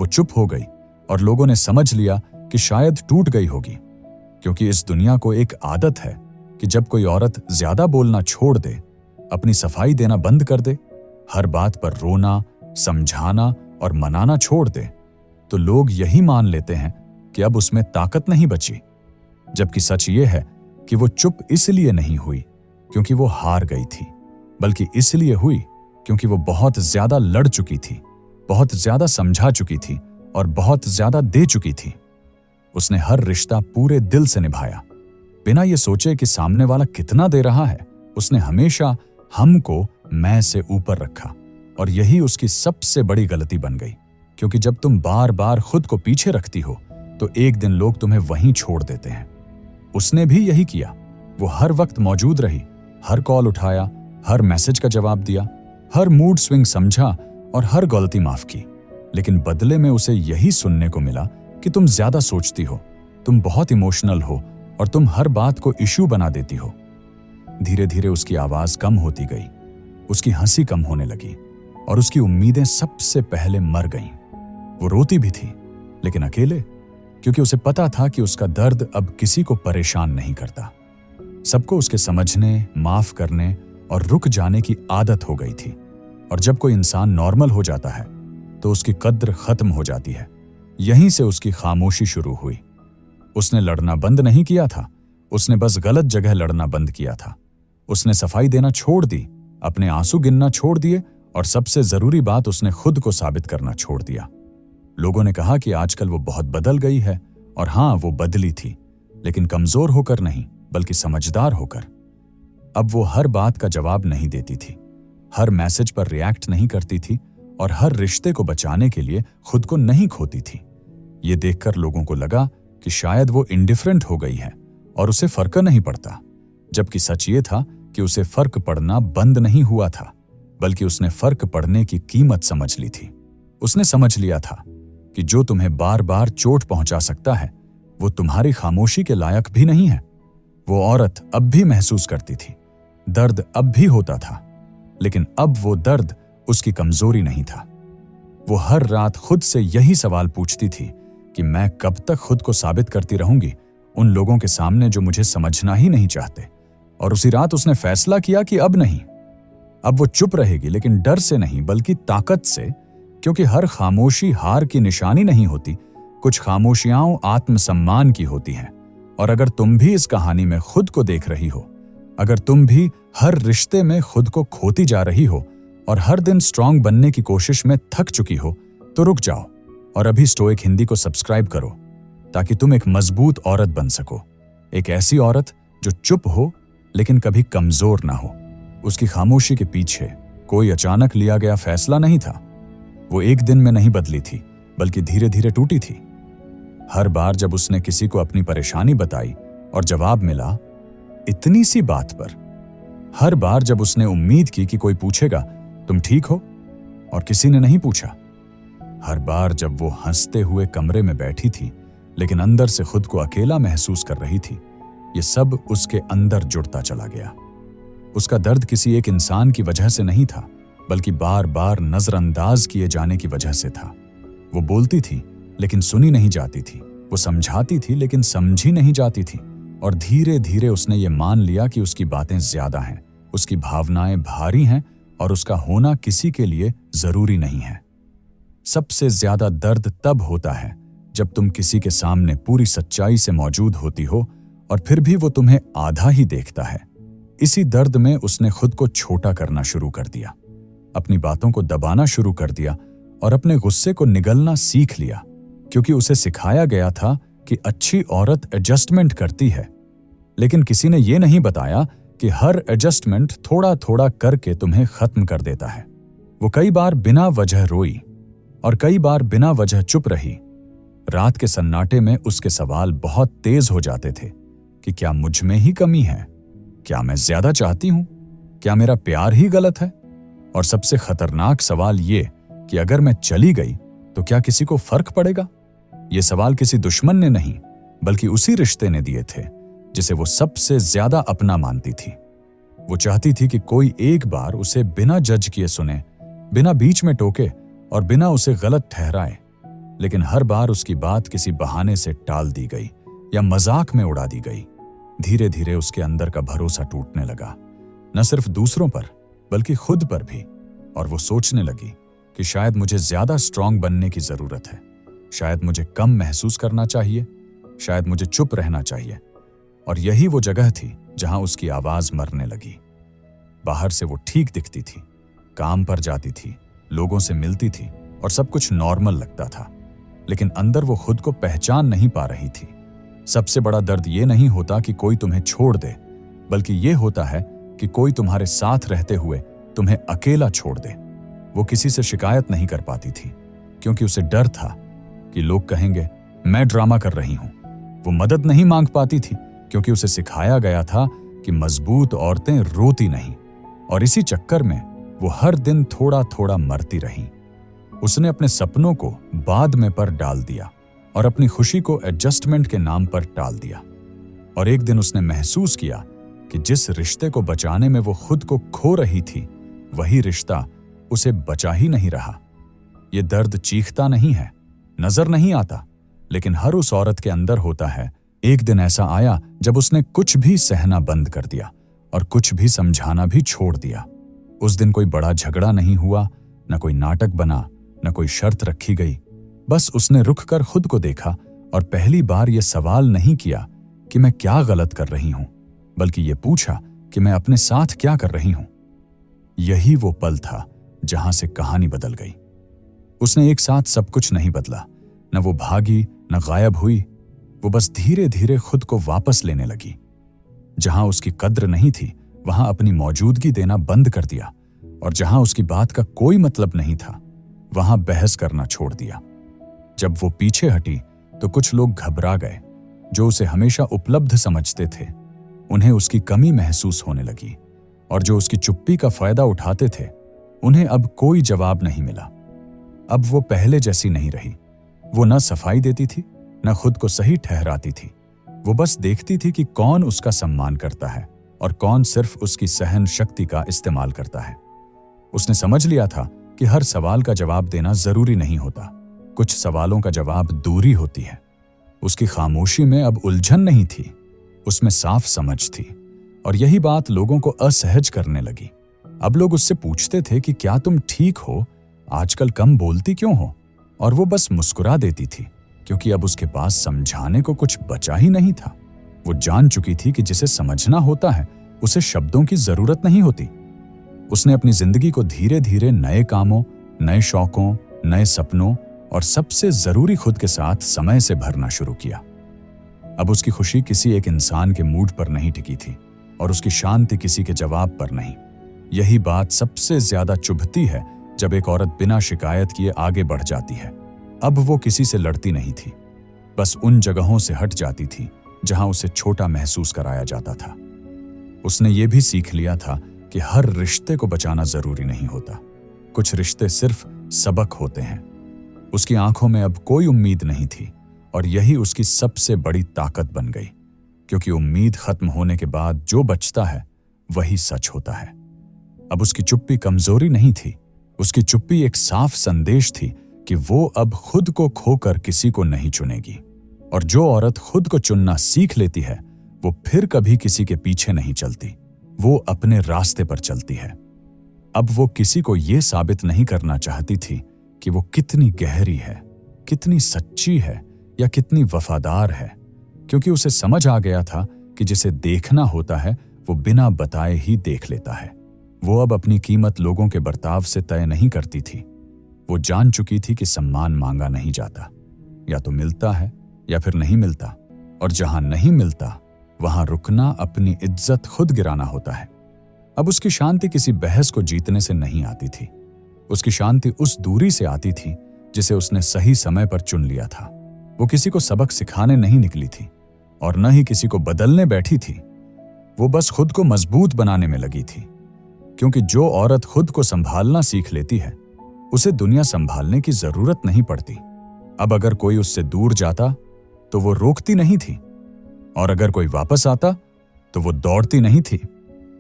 वो चुप हो गई और लोगों ने समझ लिया कि शायद टूट गई होगी, क्योंकि इस दुनिया को एक आदत है कि जब कोई औरत ज्यादा बोलना छोड़ दे, अपनी सफाई देना बंद कर दे, हर बात पर रोना, समझाना और मनाना छोड़ दे, तो लोग यही मान लेते हैं कि अब उसमें ताकत नहीं बची। जबकि सच ये है कि वो चुप इसलिए नहीं हुई क्योंकि वो हार गई थी, बल्कि इसलिए हुई क्योंकि वो बहुत ज्यादा लड़ चुकी थी, बहुत ज्यादा समझा चुकी थी और बहुत ज्यादा दे चुकी थी। उसने हर रिश्ता पूरे दिल से निभाया, बिना ये सोचे कि सामने वाला कितना दे रहा है। उसने हमेशा हमको मैं से ऊपर रखा, और यही उसकी सबसे बड़ी गलती बन गई, क्योंकि जब तुम बार बार खुद को पीछे रखती हो तो एक दिन लोग तुम्हें वहीं छोड़ देते हैं। उसने भी यही किया। वो हर वक्त मौजूद रही, हर कॉल उठाया, हर मैसेज का जवाब दिया, हर मूड स्विंग समझा और हर गलती माफ की। लेकिन बदले में उसे यही सुनने को मिला कि तुम ज्यादा सोचती हो, तुम बहुत इमोशनल हो और तुम हर बात को इश्यू बना देती हो। धीरे धीरे उसकी आवाज कम होती गई, उसकी हंसी कम होने लगी और उसकी उम्मीदें सबसे पहले मर गईं। वो रोती भी थी, लेकिन अकेले, क्योंकि उसे पता था कि उसका दर्द अब किसी को परेशान नहीं करता। सबको उसके समझने, माफ करने और रुक जाने की आदत हो गई थी। और जब कोई इंसान नॉर्मल हो जाता है तो उसकी कद्र खत्म हो जाती है। यहीं से उसकी खामोशी शुरू हुई। उसने लड़ना बंद नहीं किया था, उसने बस गलत जगह लड़ना बंद किया था। उसने सफाई देना छोड़ दी, अपने आंसू गिनना छोड़ दिए और सबसे जरूरी बात, उसने खुद को साबित करना छोड़ दिया। लोगों ने कहा कि आजकल वो बहुत बदल गई है, और हाँ, वो बदली थी, लेकिन कमजोर होकर नहीं, बल्कि समझदार होकर। अब वो हर बात का जवाब नहीं देती थी, हर मैसेज पर रिएक्ट नहीं करती थी और हर रिश्ते को बचाने के लिए खुद को नहीं खोती थी। ये देखकर लोगों को लगा कि शायद वो इंडिफरेंट हो गई है और उसे फर्क नहीं पड़ता, जबकि सच ये था कि उसे फर्क पड़ना बंद नहीं हुआ था, बल्कि उसने फर्क पड़ने की कीमत समझ ली थी। उसने समझ लिया था कि जो तुम्हें बार बार चोट पहुंचा सकता है वो तुम्हारी खामोशी के लायक भी नहीं है। वो औरत अब भी महसूस करती थी, दर्द अब भी होता था, लेकिन अब वो दर्द उसकी कमजोरी नहीं था। वो हर रात खुद से यही सवाल पूछती थी कि मैं कब तक खुद को साबित करती रहूंगी उन लोगों के सामने जो मुझे समझना ही नहीं चाहते। और उसी रात उसने फैसला किया कि अब नहीं, अब वो चुप रहेगी, लेकिन डर से नहीं बल्कि ताकत से, क्योंकि हर खामोशी हार की निशानी नहीं होती, कुछ खामोशियां आत्मसम्मान की होती हैं। और अगर तुम भी इस कहानी में खुद को देख रही हो, अगर तुम भी हर रिश्ते में खुद को खोती जा रही हो और हर दिन स्ट्रांग बनने की कोशिश में थक चुकी हो, तो रुक जाओ और अभी स्टोइक हिंदी को सब्सक्राइब करो, ताकि तुम एक मजबूत औरत बन सको। एक ऐसी औरत जो चुप हो लेकिन कभी कमजोर ना हो। उसकी खामोशी के पीछे कोई अचानक लिया गया फैसला नहीं था। वो एक दिन में नहीं बदली थी, बल्कि धीरे धीरे टूटी थी। हर बार जब उसने किसी को अपनी परेशानी बताई और जवाब मिला इतनी सी बात पर, हर बार जब उसने उम्मीद की कि कोई पूछेगा तुम ठीक हो और किसी ने नहीं पूछा, हर बार जब वो हंसते हुए कमरे में बैठी थी लेकिन अंदर से खुद को अकेला महसूस कर रही थी, ये सब उसके अंदर जुड़ता चला गया। उसका दर्द किसी एक इंसान की वजह से नहीं था, बल्कि बार बार नजरअंदाज किए जाने की वजह से था। वो बोलती थी लेकिन सुनी नहीं जाती थी, वो समझाती थी लेकिन समझी नहीं जाती थी। और धीरे धीरे उसने ये मान लिया कि उसकी बातें ज्यादा हैं, उसकी भावनाएं भारी हैं और उसका होना किसी के लिए जरूरी नहीं है। सबसे ज्यादा दर्द तब होता है जब तुम किसी के सामने पूरी सच्चाई से मौजूद होती हो और फिर भी वो तुम्हें आधा ही देखता है। इसी दर्द में उसने खुद को छोटा करना शुरू कर दिया, अपनी बातों को दबाना शुरू कर दिया और अपने गुस्से को निगलना सीख लिया, क्योंकि उसे सिखाया गया था कि अच्छी औरत एडजस्टमेंट करती है। लेकिन किसी ने यह नहीं बताया कि हर एडजस्टमेंट थोड़ा थोड़ा करके तुम्हें खत्म कर देता है। वो कई बार बिना वजह रोई और कई बार बिना वजह चुप रही। रात के सन्नाटे में उसके सवाल बहुत तेज हो जाते थे कि क्या मुझ में ही कमी है, क्या मैं ज्यादा चाहती हूं, क्या मेरा प्यार ही गलत है, और सबसे खतरनाक सवाल ये कि अगर मैं चली गई तो क्या किसी को फर्क पड़ेगा। ये सवाल किसी दुश्मन ने नहीं, बल्कि उसी रिश्ते ने दिए थे जिसे वो सबसे ज्यादा अपना मानती थी। वो चाहती थी कि कोई एक बार उसे बिना जज किए सुने, बिना बीच में टोके और बिना उसे गलत ठहराए। लेकिन हर बार उसकी बात किसी बहाने से टाल दी गई या मजाक में उड़ा दी गई। धीरे धीरे उसके अंदर का भरोसा टूटने लगा, न सिर्फ दूसरों पर बल्कि खुद पर भी। और वो सोचने लगी कि शायद मुझे ज्यादा स्ट्रांग बनने की जरूरत है, शायद मुझे कम महसूस करना चाहिए, शायद मुझे चुप रहना चाहिए। और यही वो जगह थी जहां उसकी आवाज मरने लगी। बाहर से वो ठीक दिखती थी, काम पर जाती थी, लोगों से मिलती थी और सब कुछ नॉर्मल लगता था, लेकिन अंदर वो खुद को पहचान नहीं पा रही थी। सबसे बड़ा दर्द ये नहीं होता कि कोई तुम्हें छोड़ दे, बल्कि ये होता है कि कोई तुम्हारे साथ रहते हुए तुम्हें अकेला छोड़ दे। वो किसी से शिकायत नहीं कर पाती थी क्योंकि उसे डर था कि लोग कहेंगे मैं ड्रामा कर रही हूं। वो मदद नहीं मांग पाती थी क्योंकि उसे सिखाया गया था कि मजबूत औरतें रोती नहीं, और इसी चक्कर में वो हर दिन थोड़ा थोड़ा मरती रही। उसने अपने सपनों को बाद में पर डाल दिया और अपनी खुशी को एडजस्टमेंट के नाम पर टाल दिया। और एक दिन उसने महसूस किया कि जिस रिश्ते को बचाने में वो खुद को खो रही थी, वही रिश्ता उसे बचा ही नहीं रहा। ये दर्द चीखता नहीं है, नजर नहीं आता, लेकिन हर उस औरत के अंदर होता है। एक दिन ऐसा आया जब उसने कुछ भी सहना बंद कर दिया और कुछ भी समझाना भी छोड़ दिया। उस दिन कोई बड़ा झगड़ा नहीं हुआ, न कोई नाटक बना, न कोई शर्त रखी गई। बस उसने रुक कर खुद को देखा और पहली बार यह सवाल नहीं किया कि मैं क्या गलत कर रही हूं, बल्कि ये पूछा कि मैं अपने साथ क्या कर रही हूं। यही वो पल था जहां से कहानी बदल गई। उसने एक साथ सब कुछ नहीं बदला, न वो भागी न गायब हुई। वो बस धीरे धीरे खुद को वापस लेने लगी। जहां उसकी कद्र नहीं थी वहां अपनी मौजूदगी देना बंद कर दिया, और जहां उसकी बात का कोई मतलब नहीं था वहां बहस करना छोड़ दिया। जब वो पीछे हटी तो कुछ लोग घबरा गए। जो उसे हमेशा उपलब्ध समझते थे उन्हें उसकी कमी महसूस होने लगी, और जो उसकी चुप्पी का फायदा उठाते थे उन्हें अब कोई जवाब नहीं मिला। अब वो पहले जैसी नहीं रही। वो न सफाई देती थी न खुद को सही ठहराती थी। वो बस देखती थी कि कौन उसका सम्मान करता है और कौन सिर्फ उसकी सहन शक्ति का इस्तेमाल करता है। उसने समझ लिया था कि हर सवाल का जवाब देना जरूरी नहीं होता, कुछ सवालों का जवाब दूरी होती है। उसकी खामोशी में अब उलझन नहीं थी, उसमें साफ समझ थी, और यही बात लोगों को असहज करने लगी। अब लोग उससे पूछते थे कि क्या तुम ठीक हो, आजकल कम बोलती क्यों हो, और वो बस मुस्कुरा देती थी क्योंकि अब उसके पास समझाने को कुछ बचा ही नहीं था। वो जान चुकी थी कि जिसे समझना होता है उसे शब्दों की जरूरत नहीं होती। उसने अपनी जिंदगी को धीरे धीरे नए कामों, नए शौकों, नए सपनों और सबसे जरूरी खुद के साथ समय से भरना शुरू किया। अब उसकी खुशी किसी एक इंसान के मूड पर नहीं टिकी थी और उसकी शांति किसी के जवाब पर नहीं। यही बात सबसे ज्यादा चुभती है जब एक औरत बिना शिकायत किए आगे बढ़ जाती है। अब वो किसी से लड़ती नहीं थी, बस उन जगहों से हट जाती थी जहां उसे छोटा महसूस कराया जाता था। उसने ये भी सीख लिया था कि हर रिश्ते को बचाना जरूरी नहीं होता, कुछ रिश्ते सिर्फ सबक होते हैं। उसकी आंखों में अब कोई उम्मीद नहीं थी, और यही उसकी सबसे बड़ी ताकत बन गई, क्योंकि उम्मीद खत्म होने के बाद जो बचता है वही सच होता है। अब उसकी चुप्पी कमजोरी नहीं थी, उसकी चुप्पी एक साफ संदेश थी कि वो अब खुद को खोकर किसी को नहीं चुनेगी। और जो औरत खुद को चुनना सीख लेती है वो फिर कभी किसी के पीछे नहीं चलती, वो अपने रास्ते पर चलती है। अब वो किसी को ये साबित नहीं करना चाहती थी कि वो कितनी गहरी है, कितनी सच्ची है या कितनी वफादार है, क्योंकि उसे समझ आ गया था कि जिसे देखना होता है वो बिना बताए ही देख लेता है। वो अब अपनी कीमत लोगों के बर्ताव से तय नहीं करती थी। वो जान चुकी थी कि सम्मान मांगा नहीं जाता, या तो मिलता है या फिर नहीं मिलता, और जहां नहीं मिलता वहां रुकना अपनी इज्जत खुद गिराना होता है। अब उसकी शांति किसी बहस को जीतने से नहीं आती थी, उसकी शांति उस दूरी से आती थी जिसे उसने सही समय पर चुन लिया था। वो किसी को सबक सिखाने नहीं निकली थी और न ही किसी को बदलने बैठी थी, वो बस खुद को मजबूत बनाने में लगी थी। क्योंकि जो औरत खुद को संभालना सीख लेती है उसे दुनिया संभालने की जरूरत नहीं पड़ती। अब अगर कोई उससे दूर जाता तो वो रोकती नहीं थी, और अगर कोई वापस आता तो वो दौड़ती नहीं थी।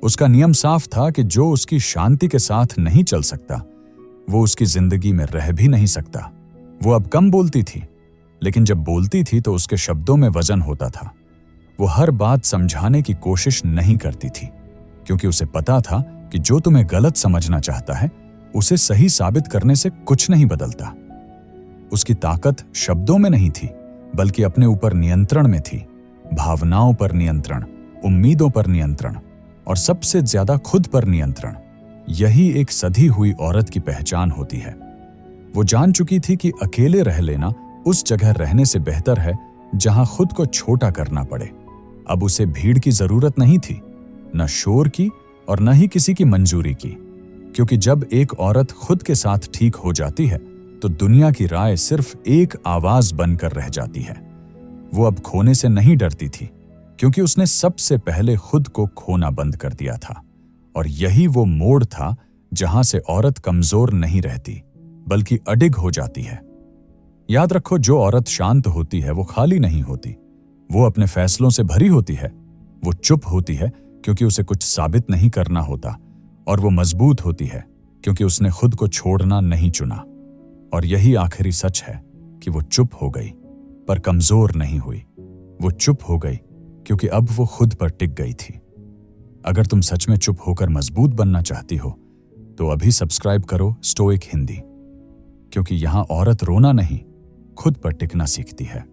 उसका नियम साफ था कि जो उसकी शांति के साथ नहीं चल सकता वो उसकी जिंदगी में रह भी नहीं सकता। वो अब कम बोलती थी, लेकिन जब बोलती थी तो उसके शब्दों में वजन होता था। वो हर बात समझाने की कोशिश नहीं करती थी, क्योंकि उसे पता था कि जो तुम्हें गलत समझना चाहता है उसे सही साबित करने से कुछ नहीं बदलता। उसकी ताकत शब्दों में नहीं थी, बल्कि अपने ऊपर नियंत्रण में थी। भावनाओं पर नियंत्रण, उम्मीदों पर नियंत्रण और सबसे ज्यादा खुद पर नियंत्रण। यही एक सधी हुई औरत की पहचान होती है। वो जान चुकी थी कि अकेले रह लेना उस जगह रहने से बेहतर है जहां खुद को छोटा करना पड़े। अब उसे भीड़ की जरूरत नहीं थी, न शोर की और न ही किसी की मंजूरी की, क्योंकि जब एक औरत खुद के साथ ठीक हो जाती है तो दुनिया की राय सिर्फ एक आवाज बनकर रह जाती है। वो अब खोने से नहीं डरती थी, क्योंकि उसने सबसे पहले खुद को खोना बंद कर दिया था। और यही वो मोड़ था जहां से औरत कमजोर नहीं रहती, बल्कि अडिग हो जाती है। याद रखो, जो औरत शांत होती है वो खाली नहीं होती। वो अपने फैसलों से भरी होती है। वो चुप होती है क्योंकि उसे कुछ साबित नहीं करना होता, और वो मजबूत होती है क्योंकि उसने खुद को छोड़ना नहीं चुना। और यही आखिरी सच है कि वो चुप हो गई, पर कमजोर नहीं हुई। वो चुप हो गई क्योंकि अब वो खुद पर टिक गई थी। अगर तुम सच में चुप होकर मजबूत बनना चाहती हो तो अभी सब्सक्राइब करो स्टोइक हिंदी, क्योंकि यहां औरत रोना नहीं, खुद पर टिकना सीखती है।